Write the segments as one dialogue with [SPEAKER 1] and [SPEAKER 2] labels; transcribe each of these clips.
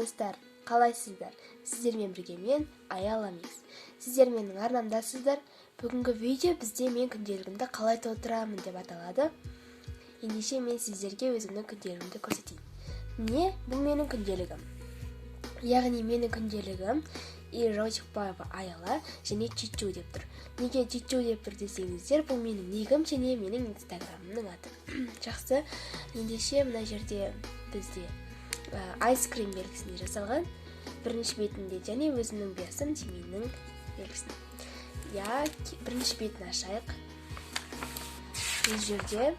[SPEAKER 1] достар, қалайсыздар? Сіздермен бірге мен Аяламыз. Сіздер менің арнамдасыздар. Бүгінгі видео бізде мен күнделігімді қалай толтырамын деп аталады. Ендеше мен сіздерге өзімнің күнделігімді көрсетейін. Не? Бұл менің күнделігім. Яғни менің күнделігім Раутикбаева Аяла және Чичу деп тұр. Неге Чичу деп тұр десеңіздер, бұл менің нигім және менің инстаграмымның аты. Жақсы. Ендеше мына жерде бізде айскрим белгісінде жасалған, бірінші бетінде және өзімнің биосым Тиминнің белгісінде. Бірінші бетін ашайық. Бұл жерде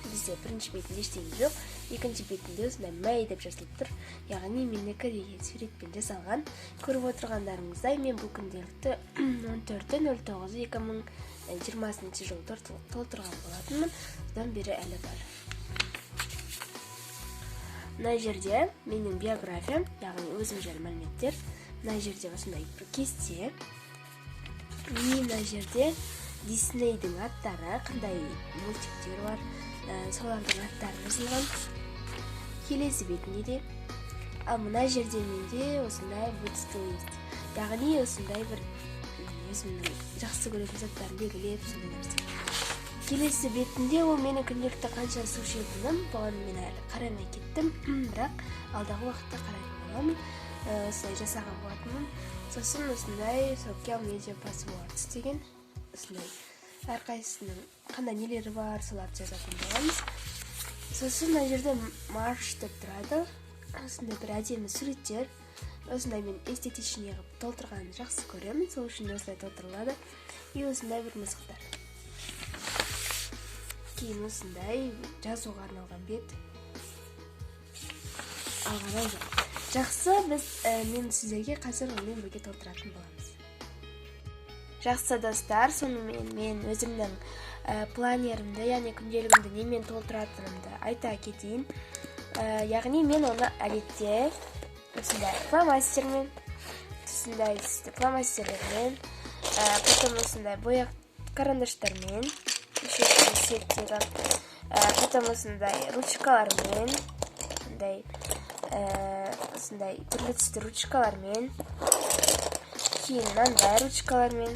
[SPEAKER 1] бізде бірінші бетінде ештеңе жоқ, екінші бетінде осындай мэй деп жазылып тұр. Яғни менікі деген суретпен жасалған. Көріп отырғандарыңыздай, мен бұл күнделікті 14.09.2020 жылы толтырған болатынмын. Содан бері әлі бар. Мына жерде менің биографиям, яғни өзім жайлы мәліметтер. Мына жерде осындай бір кесте. Мына жерде Диснейдің аттары, қандай мультиктер бар, солардың аттары жазылған. Келесі бетінде де. Ал мына жерде менде осындай вудстилист, яғни осындай бір өзімнің жақсы көретін заттарын белгілеп сондай нәрсе. Келесі бетінде ол менің күнделікті қанша су ішетінім, бұған мен әлі қарамай кеттім, бірақ алдағы уақытта қарайтын боламын. Осылай жасаған болатынмын. Сосын осындай social media passwords деген осындай әрқайсысының қандай нелері бар, соларды жазатын боламыз. Сосын мына жерде марш деп тұрады. Осындай бір әдемі суреттер. Осындай мен эстетичный қылып толтырғанды жақсы көремін, сол үшін осылай толтырылады. И осындай бір мысықтар. Кейін осындай жазуға арналған бет. Алғанай жоқ. Жақсы, мен сіздерге қазір онымен бірге толтыратын боламыз. Жақсы достар, сонымен мен өзімнің планерімді, яғни күнделігімді немен толтыратынымды айта кетейін. Яғни мен оны әдетте осындай фломастерлермен, потом осындай бояқ карандаштармен, потом осындай ручкалармен, осындай түрлі түсті ручкалармен, кейін мынандай ручкалармен,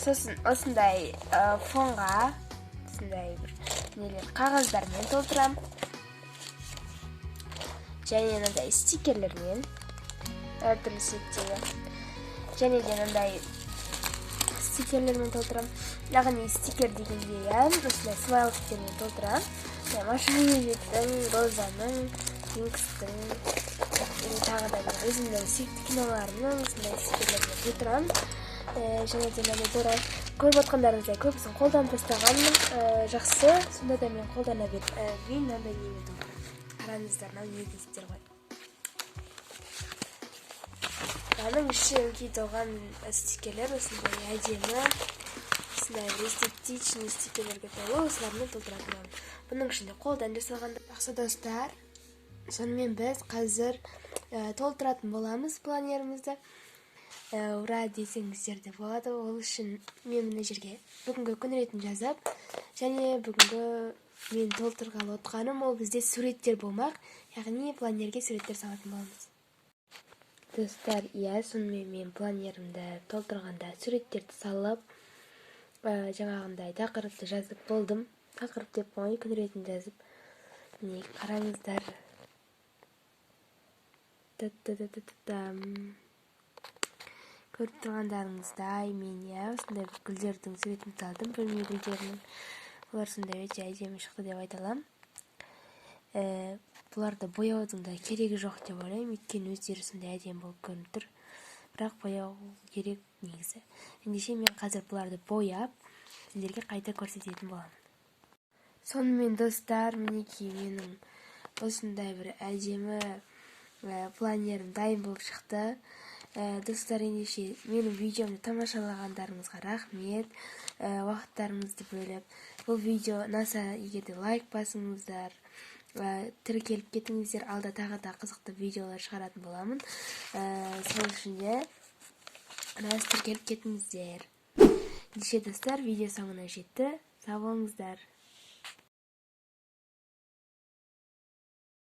[SPEAKER 1] сосын осындай фонға осындай бір қағаздармен толтырам, және мынандай стикерлермен әртүрлі сеттегі, және де мынандай стикерлермен толтырам. Яғни стикер дегенде осындай смайликтермен толтырам. Машинелеттің, розаның, винкстің, тағы да өзімнің сүйікті киноларымның осындай стикерлермен толтырам. Және де мынандай дұрай көріп отқандарыңыздай көбісін қолданып тастағанмын. Жақсы, сонда да мен қолдана беріп мынандай немен толтырам. Қараңыздар, мынау не дейсіздер ғой. Мынаның іші өңкей толған стикерлер осындай әдемі, осындай эстетичный стикерлерге толы, осылармен толтыратынмын. Бұның ішінде қолдан жасалғандар. Жақсы достар, сонымен біз қазір толтыратын боламыз планерімізді. Ура десеңіздер де болады. Ол үшін мен мына жерге бүгінгі күн ретін жазып, және бүгінгі мен толтырғалы отқаным ол бізде суреттер болмақ, яғни планерге суреттер салатын боламыз. Достар, сонымен мен планерімді толтырғанда суреттерді салып, жаңағындай тақырыпты жазып болдым. Тақырып деп қойын күн ретін жазып. Міне қараңыздар. Көріп тұрғандарыңыздай мен осындай гүлдердің суретін салдым, бөлме гүлдерінің. Олар сондай өте әдемі шықты деп айта аламын. Бұларды бояудың да керегі жоқ деп ойлаймын, өйткені өздері сондай әдемі болып көрініп тұр. Бірақ бояу керек негізі. Ендеше мен қазір бұларды бояп, сіздерге қайта көрсететін боламын. Сонымен достар, мінекей менің осындай бір әдемі планерім дайын болып шықты. Достар, ендеше менің видеомды тамашалағандарыңызға рахмет, уақыттарыңызды бөліп. Бұл видео ұнаса, егерде лайк басыңыздар, тіркеліп кетіңіздер, алда тағы да қызықты видеолар шығаратын боламын. Сол үшін де тіркеліп кетіңіздер. Ендеше достар, видео соңына жетті. Сау болыңыздар.